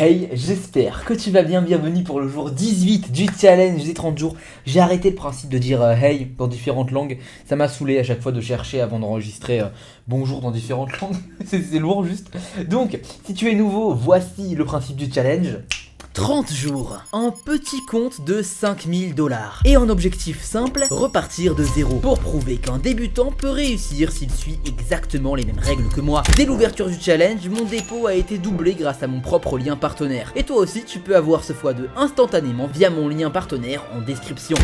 Hey, j'espère que tu vas bien, bienvenue pour le jour 18 du challenge des 30 jours. J'ai arrêté le principe de dire hey dans différentes langues, ça m'a saoulé à chaque fois de chercher avant d'enregistrer bonjour dans différentes langues, c'est lourd juste. Donc, si tu es nouveau, voici le principe du challenge. 30 jours, un petit compte de 5000 $. Et en objectif simple, repartir de zéro. Pour prouver qu'un débutant peut réussir s'il suit exactement les mêmes règles que moi. Dès l'ouverture du challenge, mon dépôt a été doublé grâce à mon propre lien partenaire. Et toi aussi, tu peux avoir ce x2 instantanément via mon lien partenaire en description.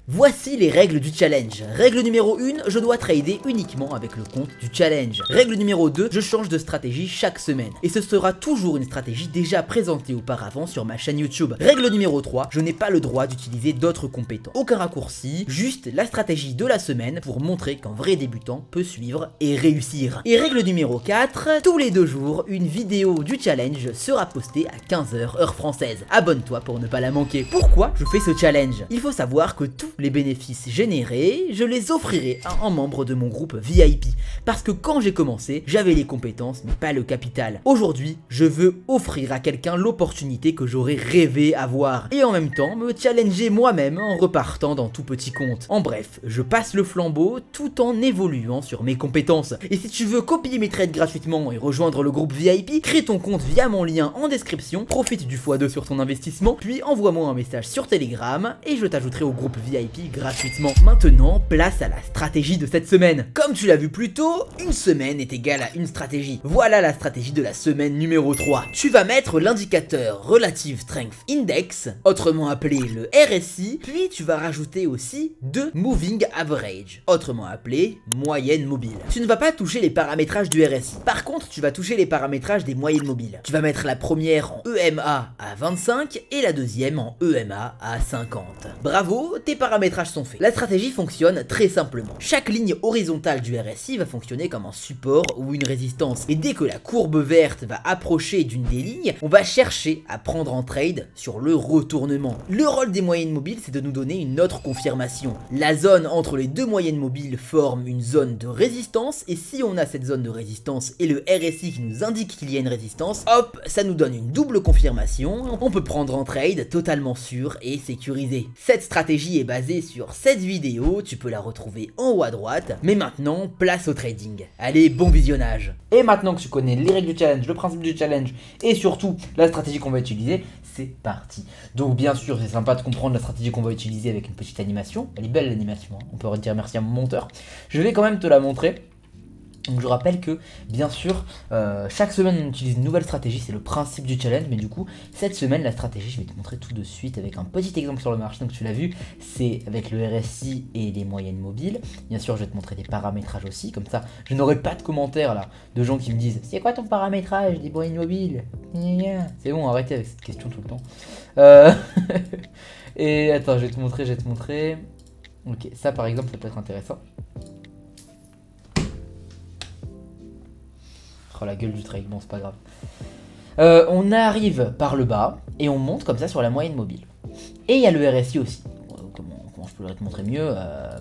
Voici les règles du challenge. Règle numéro 1, je dois trader uniquement avec le compte du challenge. Règle numéro 2, je change de stratégie chaque semaine. Et ce sera toujours une stratégie déjà présentée auparavant sur ma chaîne YouTube. Règle numéro 3, je n'ai pas le droit d'utiliser d'autres compétences. Aucun raccourci, juste la stratégie de la semaine pour montrer qu'un vrai débutant peut suivre et réussir. Et règle numéro 4, tous les 2 jours, une vidéo du challenge sera postée à 15h heure française. Abonne-toi pour ne pas la manquer. Pourquoi je fais ce challenge? Il faut savoir que tous les bénéfices générés, je les offrirai à un membre de mon groupe VIP. Parce que quand j'ai commencé, j'avais les compétences mais pas le capital. Aujourd'hui, je veux offrir à quelqu'un l'opportunité que j'aurais rêvé avoir. Et en même temps, me challenger moi-même en repartant dans tout petit compte. En bref, je passe le flambeau tout en évoluant sur mes compétences. Et si tu veux copier mes trades gratuitement et rejoindre le groupe VIP, crée ton compte via mon lien en description, profite du x2 sur ton investissement, puis envoie-moi un message sur Telegram et je t'ajouterai au groupe VIP gratuitement. Maintenant, place à la stratégie de cette semaine. Comme tu l'as vu plus tôt, une semaine est égale à une stratégie. Voilà la stratégie de la semaine numéro 3. Tu vas mettre l'indicateur Relative Strength Index, autrement appelé le RSI, puis tu vas rajouter aussi 2 Moving Average, autrement appelé moyenne mobile. Tu ne vas pas toucher les paramétrages du RSI. Par contre, tu vas toucher les paramétrages des moyennes mobiles. Tu vas mettre la première en EMA à 25 et la deuxième en EMA à 50. Bravo, tes paramétrages sont faits. La stratégie fonctionne très simplement. Chaque ligne horizontale du RSI va fonctionner comme un support ou une résistance. Et dès que la courbe verte va approcher d'une des lignes, on va chercher à prendre en trade sur le retournement. Le rôle des moyennes mobiles, c'est de nous donner une autre confirmation. La zone entre les deux moyennes mobiles forme une zone de résistance, et si on a cette zone de résistance et le RSI qui nous indique qu'il y a une résistance, hop, ça nous donne une double confirmation. On peut prendre en trade totalement sûr et sécurisé. Cette stratégie est basée sur cette vidéo, tu peux la retrouver en haut à droite. Mais maintenant, place au trading. Allez, bon visionnage. Et maintenant que tu connais les règles du challenge, le principe du challenge et surtout la stratégie qu'on va utiliser, c'est parti. Donc bien sûr, c'est sympa de comprendre la stratégie qu'on va utiliser avec une petite animation. Elle est belle l'animation, hein. On peut dire merci à mon monteur. Je vais quand même te la montrer. Donc je rappelle que, bien sûr, chaque semaine on utilise une nouvelle stratégie, c'est le principe du challenge, mais du coup, cette semaine, la stratégie, je vais te montrer tout de suite avec un petit exemple sur le marché, donc tu l'as vu, c'est avec le RSI et les moyennes mobiles. Bien sûr, je vais te montrer des paramétrages aussi, comme ça, je n'aurai pas de commentaires là, de gens qui me disent « C'est quoi ton paramétrage des moyennes mobiles ?» C'est bon, arrêtez avec cette question tout le temps. Et attends, je vais te montrer. Ok, ça par exemple, ça peut être intéressant. Oh la gueule du trade, bon c'est pas grave. On arrive par le bas et on monte comme ça sur la moyenne mobile. Et il y a le RSI aussi. Comment je peux te montrer mieux,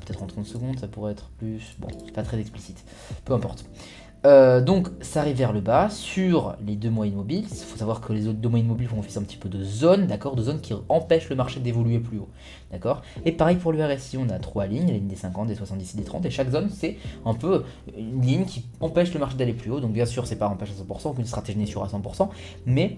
peut-être en 30 secondes, ça pourrait être plus... Bon, c'est pas très explicite, peu importe. Donc ça arrive vers le bas sur les deux moyennes mobiles. Il faut savoir que les autres deux moyennes mobiles font office un petit peu de zone, d'accord, de zone qui empêche le marché d'évoluer plus haut, d'accord. Et pareil pour le RSI, on a 3 lignes, la ligne des 50, des 70 et des 30, et chaque zone c'est un peu une ligne qui empêche le marché d'aller plus haut. Donc bien sûr c'est pas empêche à 100%, aucune stratégie n'est sûre à 100%, mais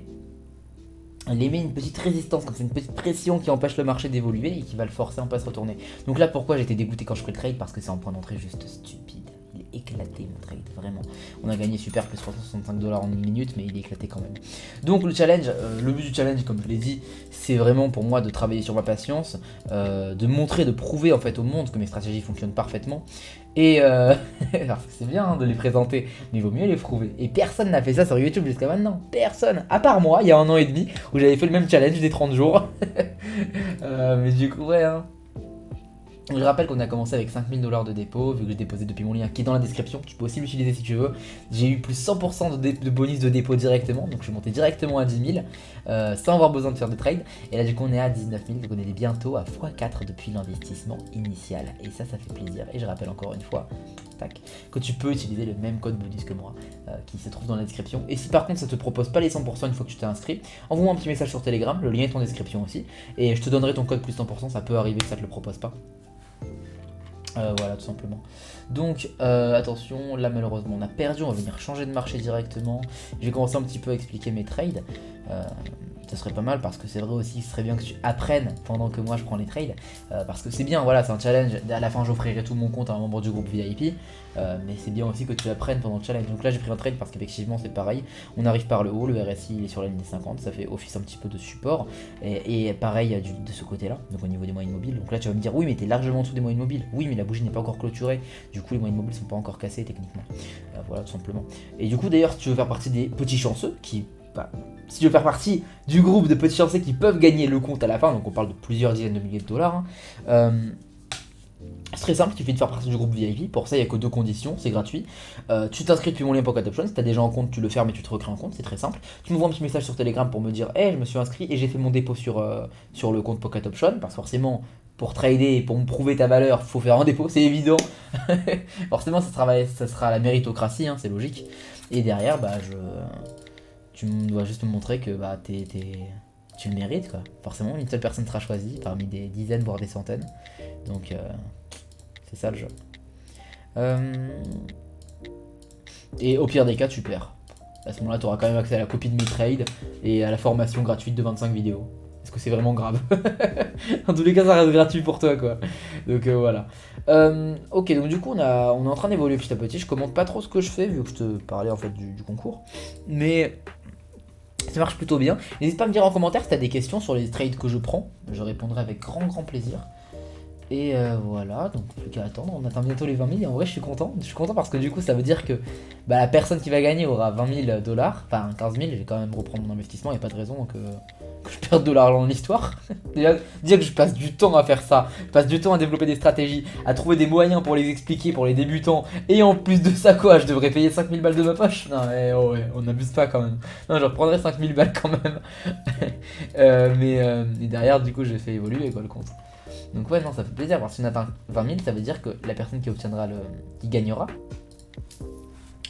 elle émet une petite résistance, comme c'est une petite pression qui empêche le marché d'évoluer et qui va le forcer un peu à se retourner. Donc là pourquoi j'étais dégoûté quand je ferai le trade, parce que c'est un point d'entrée juste stupide. Il est éclaté mon trade, vraiment. On a gagné super plus 365 $ en une minute, mais il est éclaté quand même. Donc le challenge, le but du challenge, comme je l'ai dit, c'est vraiment pour moi de travailler sur ma patience, de montrer, de prouver en fait au monde que mes stratégies fonctionnent parfaitement. Et c'est bien hein, de les présenter, mais il vaut mieux les prouver. Et personne n'a fait ça sur YouTube jusqu'à maintenant. Personne, à part moi, il y a 1 an et demi, où j'avais fait le même challenge des 30 jours. Mais du coup, ouais, hein. Je rappelle qu'on a commencé avec 5000 $ de dépôt, vu que j'ai déposé depuis mon lien qui est dans la description, tu peux aussi l'utiliser si tu veux. J'ai eu plus 100% de bonus de dépôt directement, donc je suis monté directement à 10 000, sans avoir besoin de faire de trade. Et là du coup on est à 19 000, donc on est bientôt à x4 depuis l'investissement initial. Et ça fait plaisir. Et je rappelle encore une fois, Stack, que tu peux utiliser le même code bonus que moi qui se trouve dans la description. Et si par contre ça te propose pas les 100% une fois que tu t'es inscrit, envoie-moi un petit message sur Telegram, le lien est en description aussi, et je te donnerai ton code plus 100%, ça peut arriver que ça te le propose pas. Voilà, tout simplement. Donc, attention, là malheureusement on a perdu, on va venir changer de marché directement. J'ai commencé un petit peu à expliquer mes trades. Ça serait pas mal parce que c'est vrai aussi, ce serait bien que tu apprennes pendant que moi je prends les trades. Parce que c'est bien, voilà, c'est un challenge. À la fin, j'offrirai tout mon compte à un membre du groupe VIP. Mais c'est bien aussi que tu apprennes pendant le challenge. Donc là, j'ai pris un trade parce qu'effectivement, c'est pareil. On arrive par le haut, le RSI il est sur la ligne des 50, ça fait office un petit peu de support. Et pareil de ce côté-là, donc au niveau des moyennes mobiles. Donc là, tu vas me dire, oui, mais t'es largement en dessous des moyennes mobiles. Oui, mais la bougie n'est pas encore clôturée. Du coup, les moyennes mobiles sont pas encore cassées techniquement. Voilà, tout simplement. Et du coup, d'ailleurs, si tu veux faire partie des petits chanceux si tu veux faire partie du groupe de petits chanceux qui peuvent gagner le compte à la fin, donc on parle de plusieurs dizaines de milliers de dollars, c'est très simple, il suffit de faire partie du groupe VIP. Pour ça, il n'y a que deux conditions, c'est gratuit. Tu t'inscris depuis mon lien Pocket Option. Si tu as déjà un compte, tu le fermes et tu te recrées un compte, c'est très simple. Tu m'envoies un petit message sur Telegram pour me dire hey, je me suis inscrit et j'ai fait mon dépôt sur le compte Pocket Option. Parce que forcément, pour trader et pour me prouver ta valeur, il faut faire un dépôt, c'est évident. Forcément, ça sera la méritocratie, hein, c'est logique. Et derrière, tu dois juste me montrer que tu le mérites, quoi. Forcément, une seule personne sera choisie parmi des dizaines, voire des centaines. Donc, c'est ça le jeu. Et au pire des cas, tu perds. À ce moment-là, tu auras quand même accès à la copie de mes trades et à la formation gratuite de 25 vidéos. Est-ce que c'est vraiment grave? En tous les cas, ça reste gratuit pour toi, quoi. Donc voilà. Ok, donc du coup, on est en train d'évoluer petit à petit. Je commente pas trop ce que je fais, vu que je te parlais en fait du concours. Mais ça marche plutôt bien. N'hésite pas à me dire en commentaire si tu as des questions sur les trades que je prends. Je répondrai avec grand plaisir. Et voilà, donc plus qu'à attendre, on attend bientôt les 20 000 et en vrai je suis content parce que du coup ça veut dire que la personne qui va gagner aura 20 000 dollars, enfin 15 000, je vais quand même reprendre mon investissement, il n'y a pas de raison que je perde de l'argent dans l'histoire. Déjà, dire que je passe du temps à faire ça, je passe du temps à développer des stratégies, à trouver des moyens pour les expliquer pour les débutants, et en plus de ça quoi, je devrais payer 5 000 balles de ma poche. Non mais oh ouais, on n'abuse pas quand même. Non, je reprendrai 5 000 balles quand même. Et derrière du coup j'ai fait évoluer quoi le compte. Donc ouais, non, ça fait plaisir, parce qu'on atteint 20 000, ça veut dire que la personne qui obtiendra qui gagnera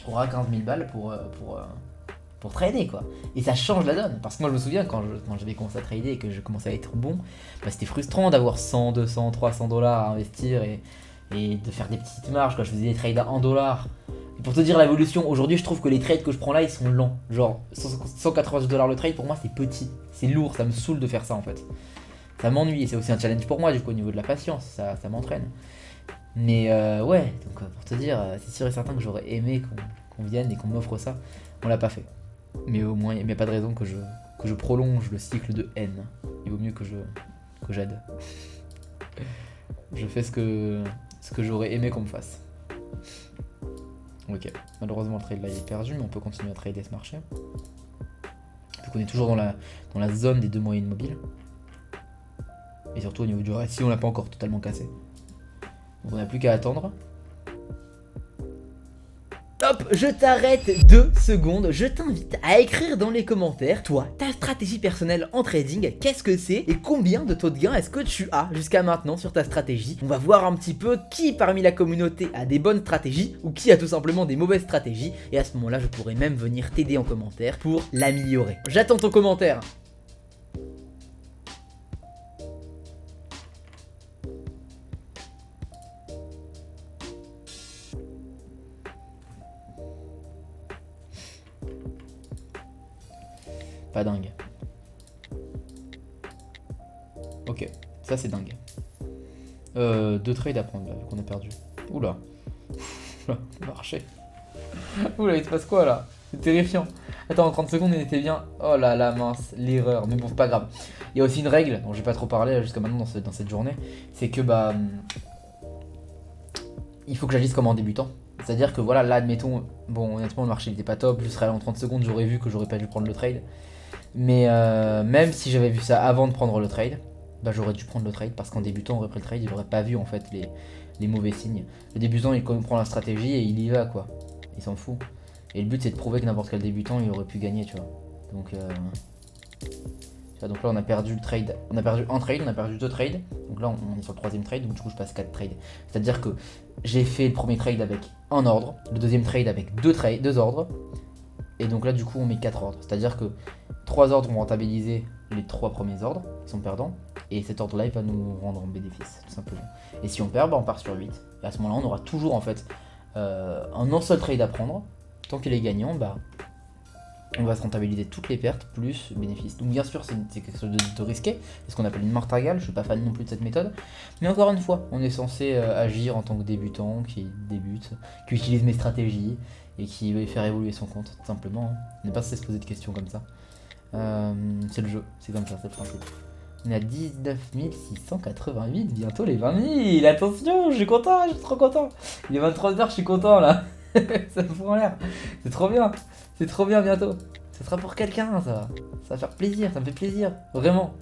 aura 15 000 balles pour trader, quoi. Et ça change la donne, parce que moi je me souviens quand j'avais commencé à trader et que je commençais à être bon, c'était frustrant d'avoir 100, 200, 300 dollars à investir et de faire des petites marges, quoi. Je faisais des trades à 1 dollar. Et pour te dire l'évolution, aujourd'hui je trouve que les trades que je prends là, ils sont lents. Genre 180 dollars le trade, pour moi c'est petit, c'est lourd, ça me saoule de faire ça en fait. Ça m'ennuie, et c'est aussi un challenge pour moi du coup au niveau de la patience, ça m'entraîne. Mais ouais, donc pour te dire, c'est sûr et certain que j'aurais aimé qu'on vienne et qu'on m'offre ça. On l'a pas fait. Mais au moins, il n'y a pas de raison que je prolonge le cycle de haine. Il vaut mieux que j'aide. Je fais ce que j'aurais aimé qu'on me fasse. Ok, malheureusement le trade là il est perdu, mais on peut continuer à trader ce marché. Vu qu'on est toujours dans la zone des deux moyennes mobiles. Et surtout au niveau du RSI, on l'a pas encore totalement cassé. Donc on n'a plus qu'à attendre. Hop, je t'arrête 2 secondes. Je t'invite à écrire dans les commentaires, toi, ta stratégie personnelle en trading, qu'est-ce que c'est et combien de taux de gain est-ce que tu as jusqu'à maintenant sur ta stratégie. On va voir un petit peu qui parmi la communauté a des bonnes stratégies ou qui a tout simplement des mauvaises stratégies. Et à ce moment-là, je pourrais même venir t'aider en commentaire pour l'améliorer. J'attends ton commentaire. Pas dingue. Ok, ça c'est dingue. 2 trades à prendre là, vu qu'on a perdu. Oula. Oula, marché. Oula, il se passe quoi là? C'est terrifiant. Attends, en 30 secondes il était bien. Oh là là, mince, l'erreur. Mais bon, c'est pas grave. Il y a aussi une règle dont j'ai pas trop parlé jusqu'à maintenant dans cette journée. C'est que il faut que j'agisse comme un débutant. C'est-à-dire que voilà, là admettons, bon honnêtement le marché il était pas top, je serais allé en 30 secondes, j'aurais vu que j'aurais pas dû prendre le trade. Mais même si j'avais vu ça avant de prendre le trade, j'aurais dû prendre le trade parce qu'en débutant on aurait pris le trade, il aurait pas vu en fait les mauvais signes. Le débutant il comprend la stratégie et il y va quoi, il s'en fout. Et le but c'est de prouver que n'importe quel débutant il aurait pu gagner tu vois. Donc Tu vois, donc là on a perdu le trade, on a perdu un trade, on a perdu 2 trades. Donc là on est sur le 3ème trade, donc du coup je passe 4 trades. C'est-à-dire que j'ai fait le premier trade avec un ordre, le deuxième trade avec 2 ordres. Et donc là du coup on met 4 ordres. C'est-à-dire que 3 ordres vont rentabiliser les 3 premiers ordres qui sont perdants. Et cet ordre là il va nous rendre en bénéfice tout simplement. Et si on perd, bah, on part sur 8. Et à ce moment là on aura toujours en fait un seul trade à prendre. Tant qu'il est gagnant, bah on va se rentabiliser toutes les pertes plus bénéfices. Donc bien sûr c'est quelque chose de risqué, c'est ce qu'on appelle une martingale, je suis pas fan non plus de cette méthode. Mais encore une fois, on est censé agir en tant que débutant, qui débute, qui utilise mes stratégies et qui veut faire évoluer son compte, tout simplement. Hein. On n'est pas censé se poser de questions comme ça. C'est le jeu, c'est comme ça, c'est le principe. On est à 19 688, bientôt les 20 000, attention, je suis content, je suis trop content. Il est 23h, je suis content là. Ça me fout en l'air, c'est trop bien. C'est trop bien bientôt. Ça sera pour quelqu'un, ça. Ça va faire plaisir, ça me fait plaisir. Vraiment.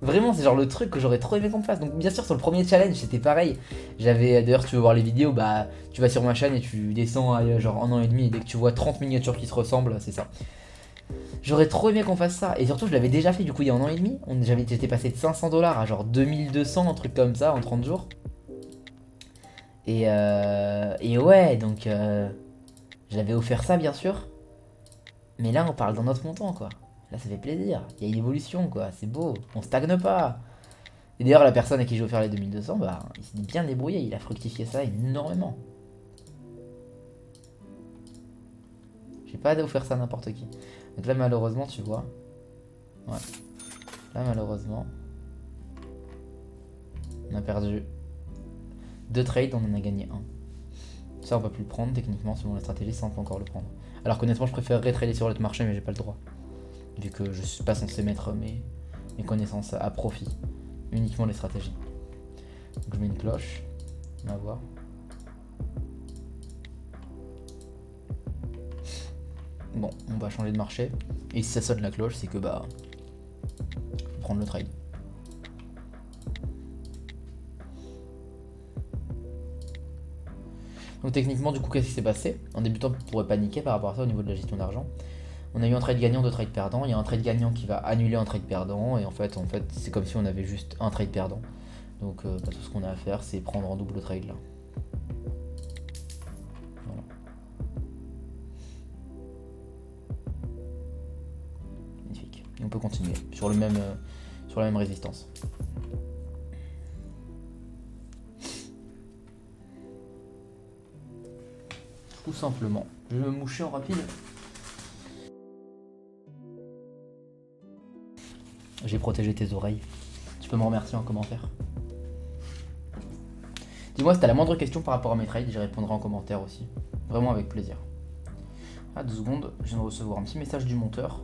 Vraiment, c'est genre le truc que j'aurais trop aimé qu'on me fasse. Donc bien sûr, sur le premier challenge, c'était pareil. J'avais, d'ailleurs, si tu veux voir les vidéos, bah tu vas sur ma chaîne et tu descends à genre 1 an et demi. Et dès que tu vois 30 miniatures qui se ressemblent, c'est ça. J'aurais trop aimé qu'on fasse ça. Et surtout, je l'avais déjà fait du coup il y a 1 an et demi. J'étais passé de 500 $ à genre 2200, un truc comme ça, en 30 jours. Et ouais, donc j'avais offert ça bien sûr. Mais là on parle d'un autre montant quoi. Là ça fait plaisir, il y a une évolution quoi, c'est beau, on stagne pas. Et d'ailleurs la personne à qui j'ai offert les 2200, bah il s'est bien débrouillé, il a fructifié ça énormément. J'ai pas offert ça à n'importe qui. Donc là malheureusement tu vois. Ouais. Là malheureusement. On a perdu 2 trades, on en a gagné 1. Ça on peut plus le prendre techniquement selon la stratégie, ça on peut encore le prendre. Alors qu'honnêtement je préférerais trader sur l'autre marché mais j'ai pas le droit. Vu que je suis pas censé mettre mes connaissances à profit. Uniquement les stratégies. Donc je mets une cloche. On va voir. Bon, on va changer de marché. Et si ça sonne la cloche, c'est que bah je vais prendre le trade. Donc techniquement du coup qu'est-ce qui s'est passé? En débutant on pourrait paniquer par rapport à ça au niveau de la gestion d'argent. On a eu un trade gagnant, 2 trades perdants. Il y a un trade gagnant qui va annuler un trade perdant. Et en fait c'est comme si on avait juste un trade perdant. Donc bah, tout ce qu'on a à faire c'est prendre un double trade là. Voilà. Magnifique. Et on peut continuer sur la même résistance. Tout simplement. Je vais me moucher en rapide. J'ai protégé tes oreilles. Tu peux me remercier en commentaire. Dis-moi si t'as la moindre question par rapport à mes trades, j'y répondrai en commentaire aussi. Vraiment avec plaisir. Ah, 2 secondes, je viens de recevoir un petit message du monteur.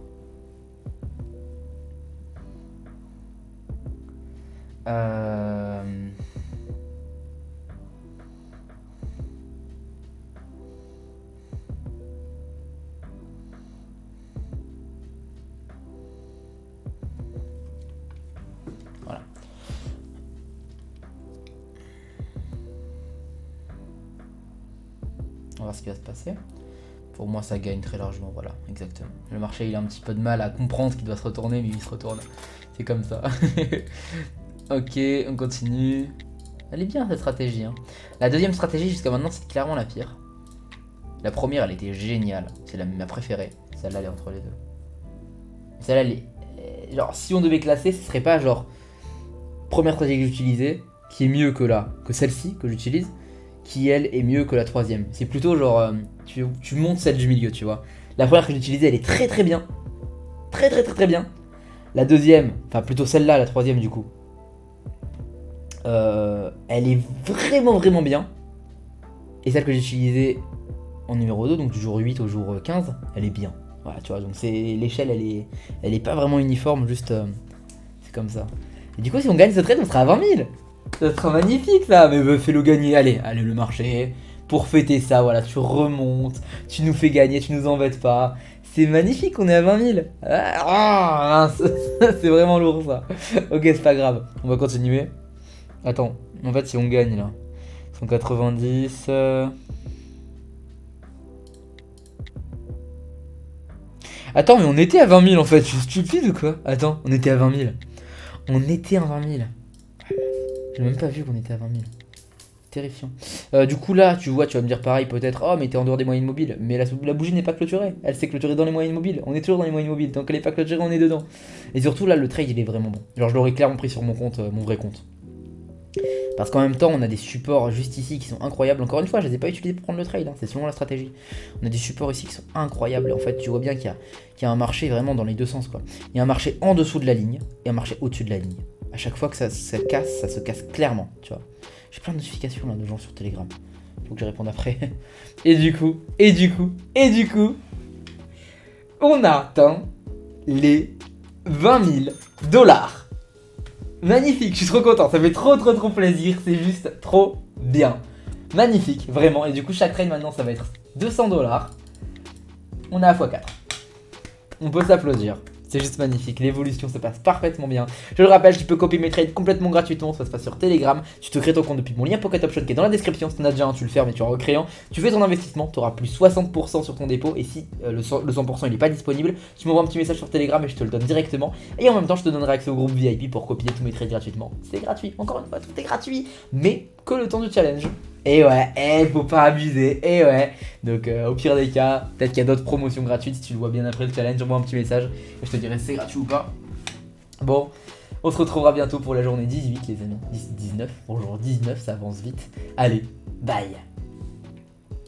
Voilà. On va voir ce qui va se passer. Pour moi, ça gagne très largement, voilà, exactement. Le marché, il a un petit peu de mal à comprendre qu'il doit se retourner, mais il se retourne. C'est comme ça. Ok, on continue. Elle est bien cette stratégie. Hein. La deuxième stratégie, jusqu'à maintenant, c'est clairement la pire. La première, elle était géniale. C'est ma préférée. Celle-là, elle est entre les deux. Celle-là, elle est... Genre, si on devait classer, ce serait pas genre... Première stratégie que j'utilisais, qui est mieux que celle-ci, que j'utilise, qui, elle, est mieux que la troisième. C'est plutôt genre... tu montes celle du milieu, tu vois. La première que j'ai utilisée, elle est très très bien. Très bien. La deuxième, enfin plutôt celle-là, la troisième du coup. Elle est vraiment bien. Et celle que j'ai utilisée en numéro 2, donc du jour 8 au jour 15, elle est bien. Voilà, tu vois, donc l'échelle, elle est pas vraiment uniforme, juste c'est comme ça. Et du coup, si on gagne ce trade, on sera à 20 000. Ça sera magnifique ça, mais fais-le gagner. Allez, le marché. Pour fêter ça, voilà, tu remontes, tu nous fais gagner, tu nous embêtes pas. C'est magnifique, on est à 20 000. Ah, mince, c'est vraiment lourd ça. Ok, c'est pas grave, on va continuer. Attends, en fait si on gagne là, 190... Attends, mais on était à 20 000 en fait, je suis stupide ou quoi? Attends, on était à 20 000. On était à 20 000. J'ai même pas vu qu'on était à 20 000. Terrifiant. Du coup là, tu vois, tu vas me dire pareil peut-être, oh mais t'es en dehors des moyennes mobiles. Mais la bougie n'est pas clôturée. Elle s'est clôturée dans les moyennes mobiles. On est toujours dans les moyennes mobiles. Tant qu'elle est pas clôturée, on est dedans. Et surtout là, le trade il est vraiment bon. Genre je l'aurais clairement pris sur mon compte, mon vrai compte. Parce qu'en même temps, on a des supports juste ici qui sont incroyables. Encore une fois, je les ai pas utilisés pour prendre le trade, hein. C'est selon la stratégie. On a des supports ici qui sont incroyables. En fait, tu vois bien qu'il y a un marché vraiment dans les deux sens, quoi. Il y a un marché en dessous de la ligne et un marché au-dessus de la ligne. À chaque fois que ça se casse clairement, tu vois. J'ai plein de notifications là de gens sur Telegram. Faut que je réponde après. Et du coup, on a atteint les 20 000 dollars. Magnifique, je suis trop content, ça fait trop plaisir, c'est juste trop bien. Magnifique, vraiment. Et du coup, chaque trade maintenant, ça va être 200 dollars. On est à x4. On peut s'applaudir. C'est juste magnifique, l'évolution se passe parfaitement bien. Je le rappelle, tu peux copier mes trades complètement gratuitement, ça se passe sur Telegram. Tu te crées ton compte depuis mon lien Pocket Option qui est dans la description. Si t'en as déjà un, tu le fermes et tu en recréant. Tu fais ton investissement, tu auras plus 60% sur ton dépôt. Et si le 100% il n'est pas disponible, tu m'envoies un petit message sur Telegram et je te le donne directement. Et en même temps, je te donnerai accès au groupe VIP pour copier tous mes trades gratuitement. C'est gratuit, encore une fois, tout est gratuit, mais que le temps du challenge. Et ouais, faut pas abuser, et ouais. Donc au pire des cas, peut-être qu'il y a d'autres promotions gratuites. Si tu le vois bien après le challenge, envoie un petit message et je te dirai si c'est gratuit ou pas. Bon, on se retrouvera bientôt pour la journée 18 les amis. 19, bonjour 19, ça avance vite. Allez, bye.